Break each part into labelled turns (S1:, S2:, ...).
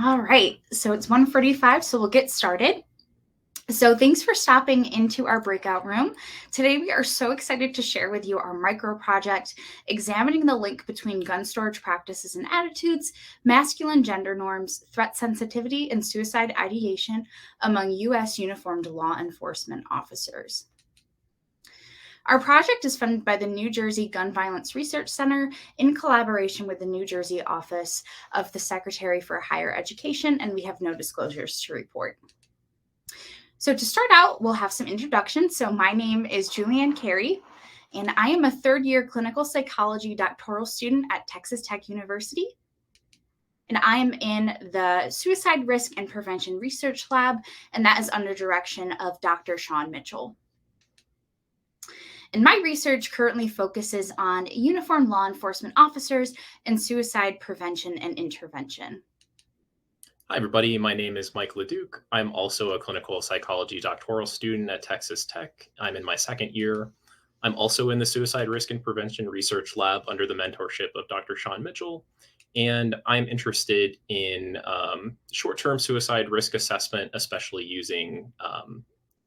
S1: All right, so it's 1:45, so we'll get started. So thanks for stopping into our breakout room. Today we are so excited to share with you our micro project examining the link between gun storage practices and attitudes, masculine gender norms, threat sensitivity, and suicide ideation among U.S. uniformed law enforcement officers. Our project is funded by the New Jersey Gun Violence Research Center in collaboration with the New Jersey Office of the Secretary for Higher Education, and we have no disclosures to report. So to start out, we'll have some introductions. So my name is Julianne Cary, and I am a third-year clinical psychology doctoral student at Texas Tech University. And I am in the Suicide Risk and Prevention Research Lab, and that is under direction of Dr. Sean Mitchell. And my research currently focuses on uniformed law enforcement officers and suicide prevention and intervention.
S2: Hi, everybody. My name is Mike LeDuc. I'm also a clinical psychology doctoral student at Texas Tech. I'm in my second year. I'm also in the Suicide Risk and Prevention Research Lab under the mentorship of Dr. Sean Mitchell. And I'm interested in short-term suicide risk assessment, especially using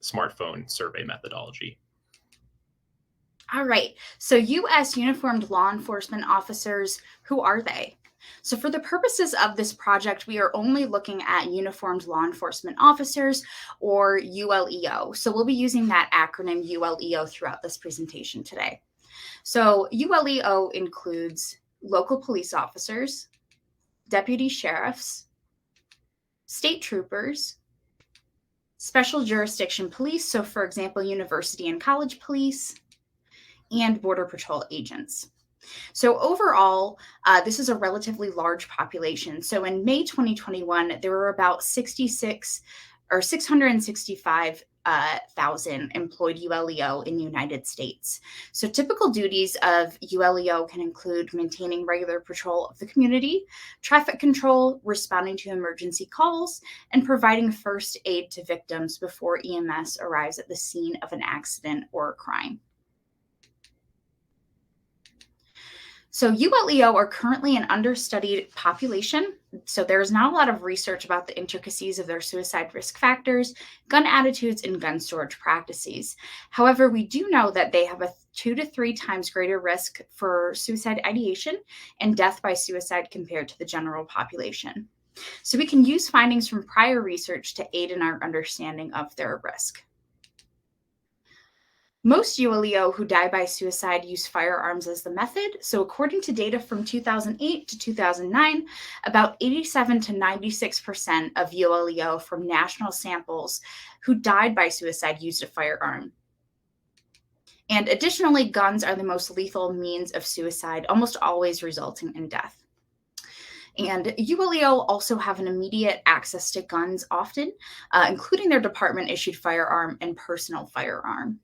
S2: smartphone survey methodology.
S1: All right, so U.S. uniformed law enforcement officers, who are they? So for the purposes of this project, we are only looking at uniformed law enforcement officers, or ULEO. So we'll be using that acronym ULEO throughout this presentation today. So ULEO includes local police officers, deputy sheriffs, state troopers, special jurisdiction police, so for example, university and college police, and Border Patrol agents. So overall, this is a relatively large population. So in May 2021, there were about 665,000 employed ULEO in the United States. So typical duties of ULEO can include maintaining regular patrol of the community, traffic control, responding to emergency calls, and providing first aid to victims before EMS arrives at the scene of an accident or a crime. So ULEO are currently an understudied population. So there's not a lot of research about the intricacies of their suicide risk factors, gun attitudes, and gun storage practices. However, we do know that they have a 2 to 3 times greater risk for suicide ideation and death by suicide compared to the general population. So we can use findings from prior research to aid in our understanding of their risk. Most ULEO who die by suicide use firearms as the method. So according to data from 2008 to 2009, about 87 to 96% of ULEO from national samples who died by suicide used a firearm. And additionally, guns are the most lethal means of suicide, almost always resulting in death. And ULEO also have an immediate access to guns often, including their department-issued firearm and personal firearm.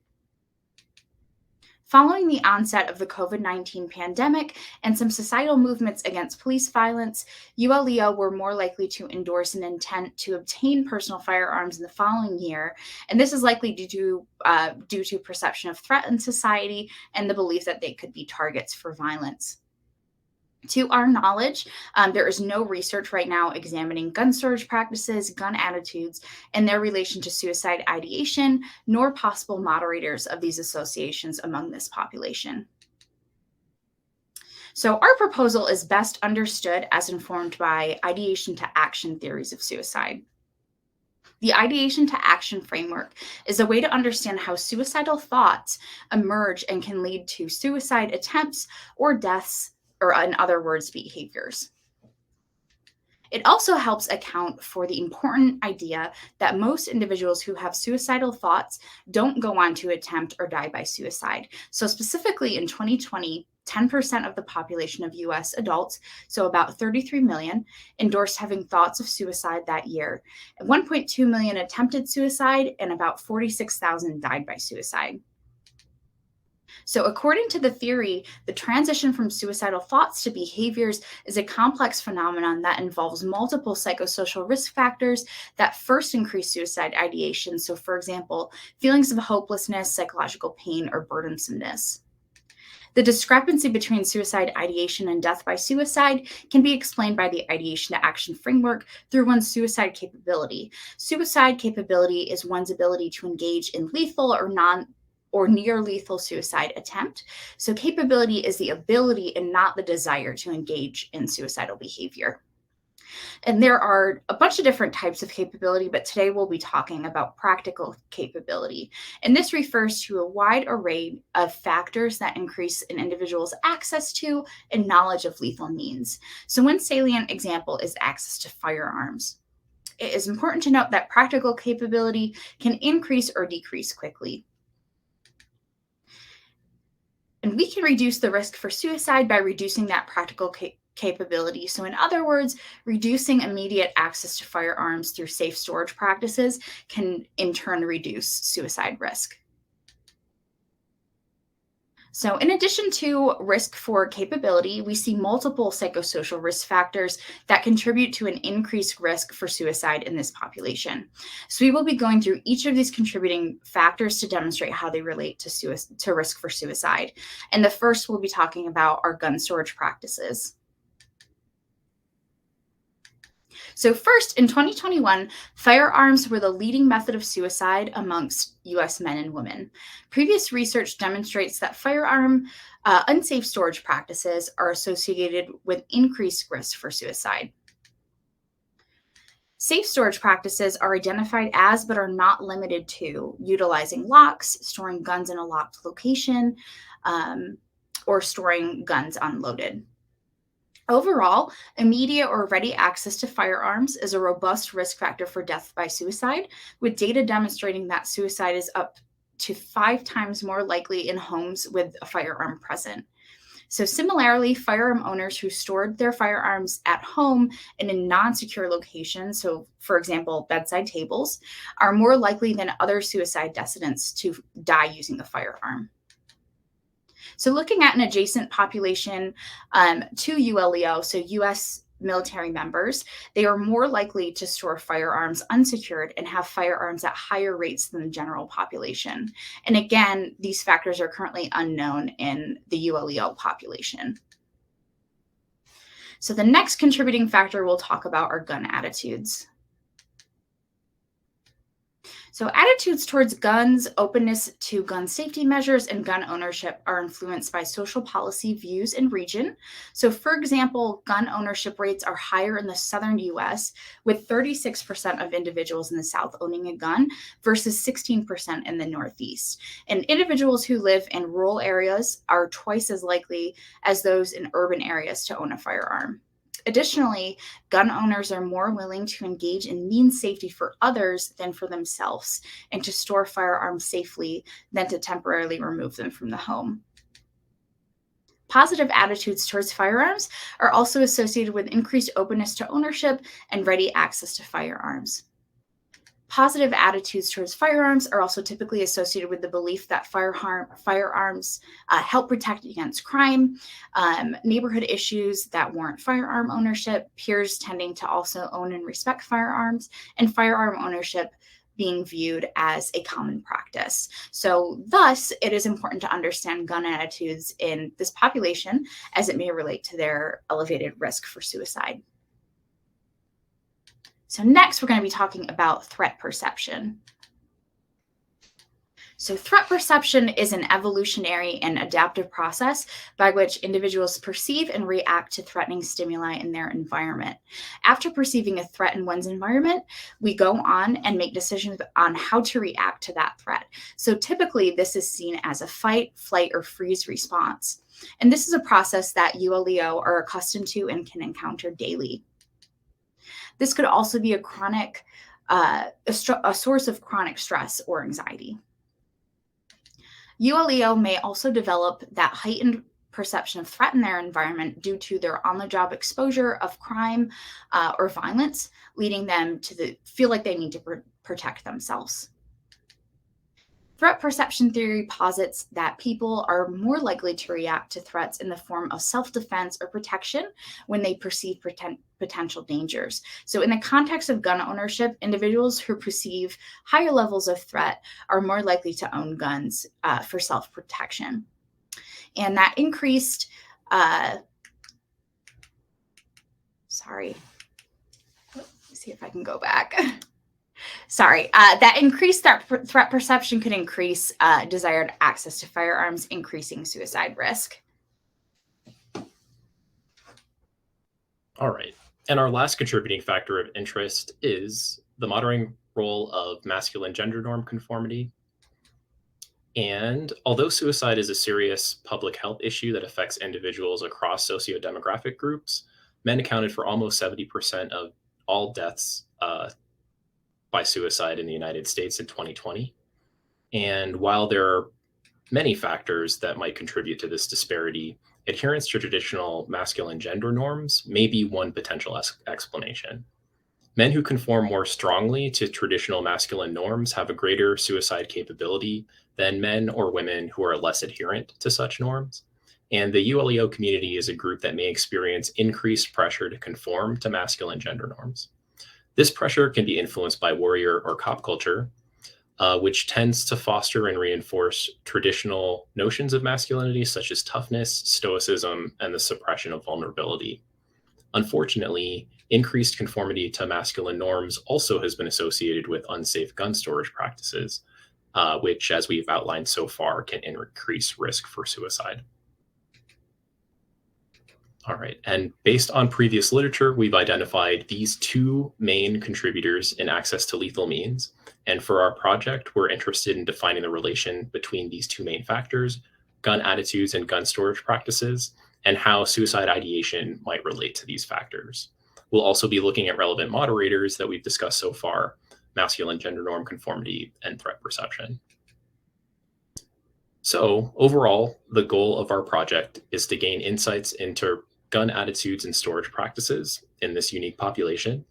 S1: Following the onset of the COVID-19 pandemic and some societal movements against police violence, ULEO were more likely to endorse an intent to obtain personal firearms in the following year. And this is likely due to perception of threat in society and the belief that they could be targets for violence. To our knowledge, there is no research right now examining gun storage practices, gun attitudes, and their relation to suicide ideation, nor possible moderators of these associations among this population. So our proposal is best understood as informed by ideation to action theories of suicide. The ideation to action framework is a way to understand how suicidal thoughts emerge and can lead to suicide attempts or deaths, or in other words, behaviors. It also helps account for the important idea that most individuals who have suicidal thoughts don't go on to attempt or die by suicide. So specifically in 2020, 10% of the population of US adults, so about 33 million, endorsed having thoughts of suicide that year. 1.2 million attempted suicide, and about 46,000 died by suicide. So according to the theory, the transition from suicidal thoughts to behaviors is a complex phenomenon that involves multiple psychosocial risk factors that first increase suicide ideation. So for example, feelings of hopelessness, psychological pain, or burdensomeness. The discrepancy between suicide ideation and death by suicide can be explained by the ideation to action framework through one's suicide capability. Suicide capability is one's ability to engage in lethal or near lethal suicide attempt. So capability is the ability and not the desire to engage in suicidal behavior. And there are a bunch of different types of capability, but today we'll be talking about practical capability. And this refers to a wide array of factors that increase an individual's access to and knowledge of lethal means. So one salient example is access to firearms. It is important to note that practical capability can increase or decrease quickly. And we can reduce the risk for suicide by reducing that practical capability. So in other words, reducing immediate access to firearms through safe storage practices can in turn reduce suicide risk. So in addition to risk for capability, we see multiple psychosocial risk factors that contribute to an increased risk for suicide in this population. So we will be going through each of these contributing factors to demonstrate how they relate to risk for suicide. And the first we'll be talking about are gun storage practices. So first, in 2021, firearms were the leading method of suicide amongst U.S. men and women. Previous research demonstrates that firearm unsafe storage practices are associated with increased risk for suicide. Safe storage practices are identified as, but are not limited to, utilizing locks, storing guns in a locked location, or storing guns unloaded. Overall, immediate or ready access to firearms is a robust risk factor for death by suicide, with data demonstrating that suicide is up to 5 times more likely in homes with a firearm present. So similarly, firearm owners who stored their firearms at home and in non-secure locations, so for example, bedside tables, are more likely than other suicide decedents to die using a firearm. So looking at an adjacent population to ULEO, so U.S. military members, they are more likely to store firearms unsecured and have firearms at higher rates than the general population. And again, these factors are currently unknown in the ULEO population. So the next contributing factor we'll talk about are gun attitudes. So attitudes towards guns, openness to gun safety measures, and gun ownership are influenced by social policy views and region. So for example, gun ownership rates are higher in the southern US, with 36% of individuals in the South owning a gun versus 16% in the Northeast. And individuals who live in rural areas are twice as likely as those in urban areas to own a firearm. Additionally, gun owners are more willing to engage in means safety for others than for themselves, and to store firearms safely than to temporarily remove them from the home. Positive attitudes towards firearms are also associated with increased openness to ownership and ready access to firearms. Positive attitudes towards firearms are also typically associated with the belief that firearms help protect against crime, neighborhood issues that warrant firearm ownership, peers tending to also own and respect firearms, and firearm ownership being viewed as a common practice. So thus, it is important to understand gun attitudes in this population as it may relate to their elevated risk for suicide. So next, we're going to be talking about threat perception. So threat perception is an evolutionary and adaptive process by which individuals perceive and react to threatening stimuli in their environment. After perceiving a threat in one's environment, we go on and make decisions on how to react to that threat. So typically, this is seen as a fight, flight, or freeze response. And this is a process that ULEO are accustomed to and can encounter daily. This could also be a source of chronic stress or anxiety. ULEO may also develop that heightened perception of threat in their environment due to their on-the-job exposure of crime or violence, leading them to feel like they need to protect themselves. Threat perception theory posits that people are more likely to react to threats in the form of self-defense or protection when they perceive potential dangers. So in the context of gun ownership, individuals who perceive higher levels of threat are more likely to own guns for self-protection. And that increased, sorry, let me see if I can go back. Sorry, that increased threat perception could increase desired access to firearms, increasing suicide risk.
S2: All right. And our last contributing factor of interest is the moderating role of masculine gender norm conformity. And although suicide is a serious public health issue that affects individuals across sociodemographic groups, men accounted for almost 70% of all deaths by suicide in the United States in 2020. And while there are many factors that might contribute to this disparity, adherence to traditional masculine gender norms may be one potential explanation. Men who conform more strongly to traditional masculine norms have a greater suicide capability than men or women who are less adherent to such norms. And the ULEO community is a group that may experience increased pressure to conform to masculine gender norms. This pressure can be influenced by warrior or cop culture, which tends to foster and reinforce traditional notions of masculinity, such as toughness, stoicism, and the suppression of vulnerability. Unfortunately, increased conformity to masculine norms also has been associated with unsafe gun storage practices, which, as we've outlined so far, can increase risk for suicide. All right, and based on previous literature, we've identified these two main contributors in access to lethal means. And for our project, we're interested in defining the relation between these two main factors, gun attitudes and gun storage practices, and how suicide ideation might relate to these factors. We'll also be looking at relevant moderators that we've discussed so far, masculine gender norm conformity and threat perception. So overall, the goal of our project is to gain insights into gun attitudes and storage practices in this unique population.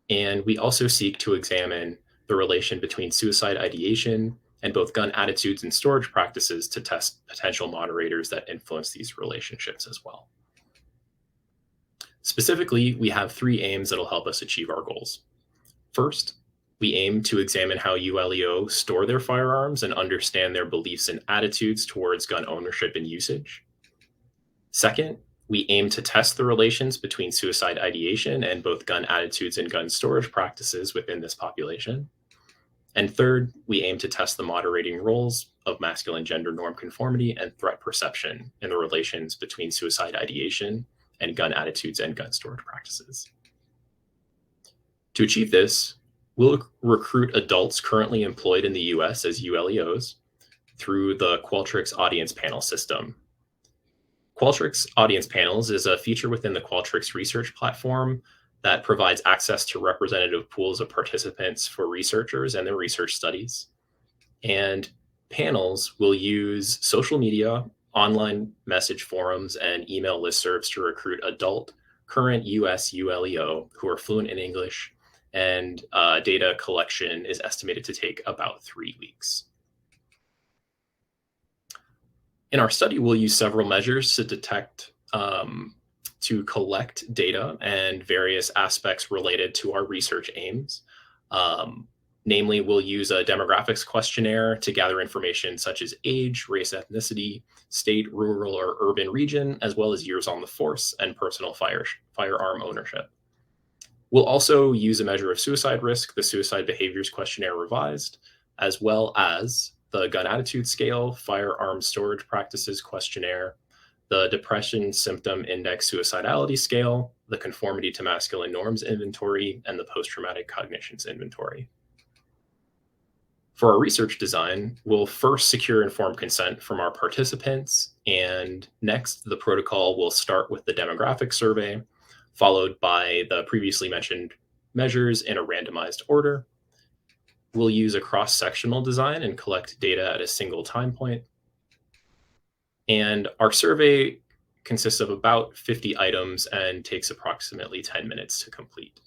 S2: And we also seek to examine the relation between suicide ideation and both gun attitudes and storage practices to test potential moderators that influence these relationships as well. Specifically, we have three aims that'll help us achieve our goals. First, we aim to examine how ULEO store their firearms and understand their beliefs and attitudes towards gun ownership and usage. Second, we aim to test the relations between suicide ideation and both gun attitudes and gun storage practices within this population. And third, we aim to test the moderating roles of masculine gender norm conformity and threat perception in the relations between suicide ideation and gun attitudes and gun storage practices. To achieve this, we'll recruit adults currently employed in the US as ULEOs through the Qualtrics audience panel system. Qualtrics audience panels is a feature within the Qualtrics research platform that provides access to representative pools of participants for researchers and their research studies. And panels will use social media, online message forums, and email listservs to recruit adult, current US ULEO who are fluent in English, and data collection is estimated to take about 3 weeks. In our study, we'll use several measures to collect data and various aspects related to our research aims. Namely, we'll use a demographics questionnaire to gather information such as age, race, ethnicity, state, rural, or urban region, as well as years on the force and personal firearm ownership. We'll also use a measure of suicide risk, the Suicide Behaviors Questionnaire Revised, as well as the Gun Attitude Scale, Firearm Storage Practices Questionnaire, the Depression Symptom Index Suicidality Scale, the Conformity to Masculine Norms Inventory, and the Post-Traumatic Cognitions Inventory. For our research design, we'll first secure informed consent from our participants, and next, the protocol will start with the demographic survey, followed by the previously mentioned measures in a randomized order. We'll use a cross-sectional design and collect data at a single time point. And our survey consists of about 50 items and takes approximately 10 minutes to complete.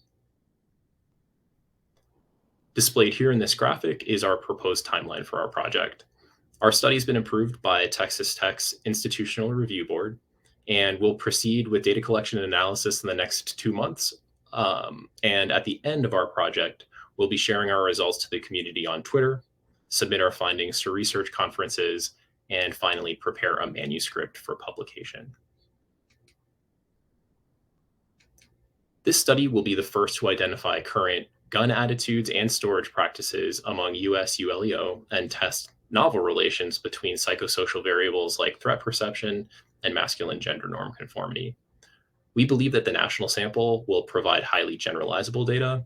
S2: Displayed here in this graphic is our proposed timeline for our project. Our study has been approved by Texas Tech's Institutional Review Board, and we'll proceed with data collection and analysis in the next 2 months. And at the end of our project, we'll be sharing our results to the community on Twitter, submit our findings to research conferences, and finally prepare a manuscript for publication. This study will be the first to identify current gun attitudes and storage practices among US ULEO and test novel relations between psychosocial variables like threat perception and masculine gender norm conformity. We believe that the national sample will provide highly generalizable data,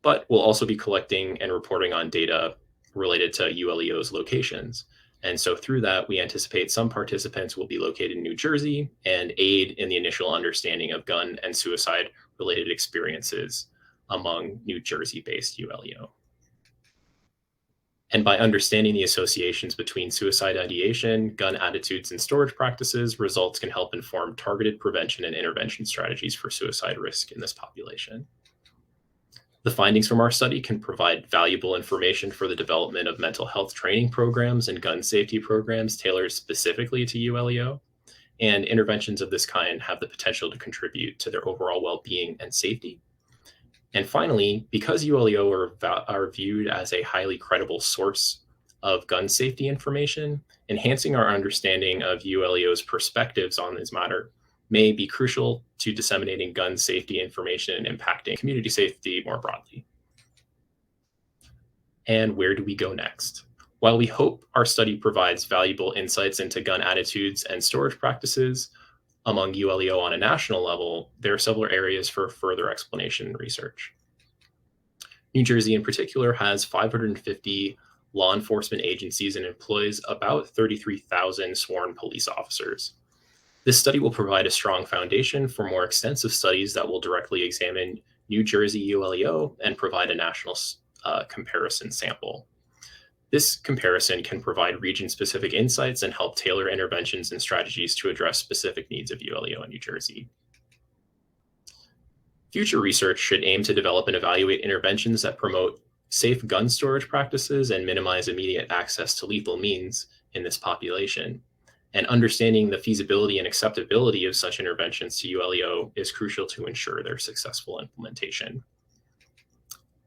S2: but we'll also be collecting and reporting on data related to ULEO's locations. And so through that, we anticipate some participants will be located in New Jersey and aid in the initial understanding of gun and suicide related experiences among New Jersey based ULEO. And by understanding the associations between suicide ideation, gun attitudes, and storage practices, results can help inform targeted prevention and intervention strategies for suicide risk in this population. The findings from our study can provide valuable information for the development of mental health training programs and gun safety programs tailored specifically to ULEO. And interventions of this kind have the potential to contribute to their overall well-being and safety. And finally, because ULEO are viewed as a highly credible source of gun safety information, enhancing our understanding of ULEO's perspectives on this matter may be crucial to disseminating gun safety information and impacting community safety more broadly. And where do we go next? While we hope our study provides valuable insights into gun attitudes and storage practices among ULEO on a national level, there are several areas for further explanation and research. New Jersey, in particular, has 550 law enforcement agencies and employs about 33,000 sworn police officers. This study will provide a strong foundation for more extensive studies that will directly examine New Jersey ULEO and provide a national comparison sample. This comparison can provide region-specific insights and help tailor interventions and strategies to address specific needs of ULEO in New Jersey. Future research should aim to develop and evaluate interventions that promote safe gun storage practices and minimize immediate access to lethal means in this population. And understanding the feasibility and acceptability of such interventions to ULEO is crucial to ensure their successful implementation.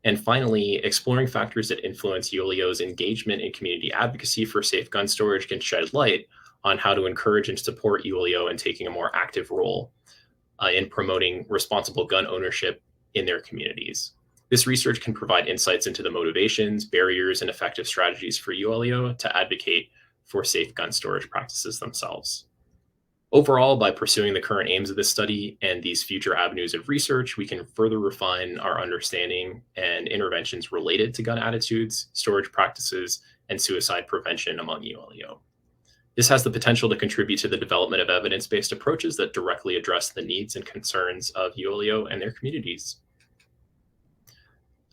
S2: And finally, exploring factors that influence ULEO's engagement in community advocacy for safe gun storage can shed light on how to encourage and support ULEO in taking a more active role in promoting responsible gun ownership in their communities. This research can provide insights into the motivations, barriers, and effective strategies for ULEO to advocate for safe gun storage practices themselves. Overall, by pursuing the current aims of this study and these future avenues of research, we can further refine our understanding and interventions related to gun attitudes, storage practices, and suicide prevention among ULEO. This has the potential to contribute to the development of evidence-based approaches that directly address the needs and concerns of ULEO and their communities.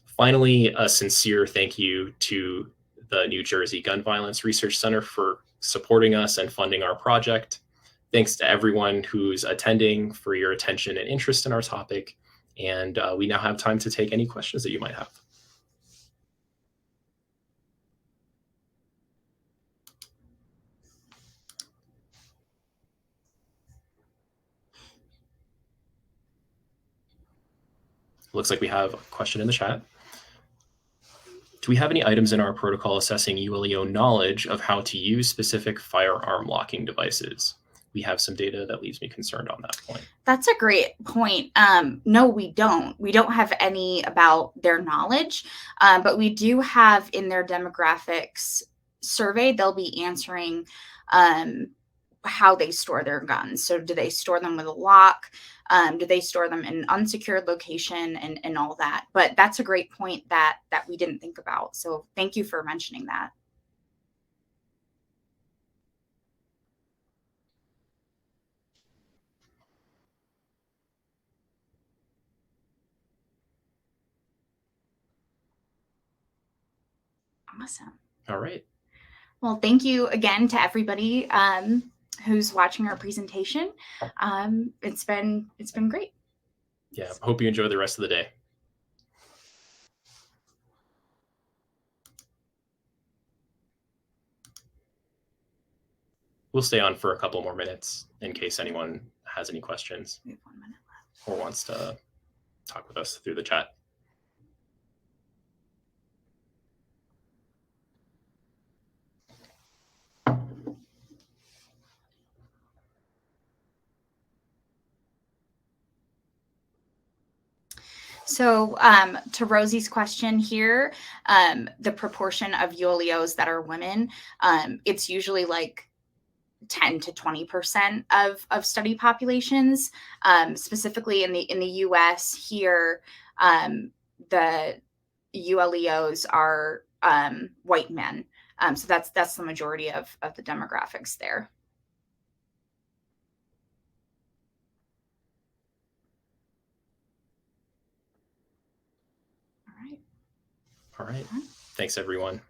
S2: Finally, a sincere thank you to the New Jersey Gun Violence Research Center for supporting us and funding our project. Thanks to everyone who's attending for your attention and interest in our topic. And we now have time to take any questions that you might have. Looks like we have a question in the chat. Do we have any items in our protocol assessing ULEO knowledge of how to use specific firearm locking devices? We have some data that leaves me concerned on that point.
S1: That's a great point. No, we don't. We don't have any about their knowledge, but we do have in their demographics survey, they'll be answering how they store their guns. So do they store them with a lock? Do they store them in an unsecured location and all that? But that's a great point that we didn't think about. So thank you for mentioning that. Awesome.
S2: All right.
S1: Well, thank you again to everybody who's watching our presentation. It's been great.
S2: Yeah, hope you enjoy the rest of the day. We'll stay on for a couple more minutes in case anyone has any questions.
S1: We have 1 minute left.
S2: Or wants to talk with us through the chat.
S1: So, to Rosie's question here, the proportion of ULEOs that are women, it's usually like 10 to 20% of study populations. Specifically in the U.S. here, the ULEOs are white men. So that's the majority of the demographics there. All right.
S2: All right. Thanks, everyone.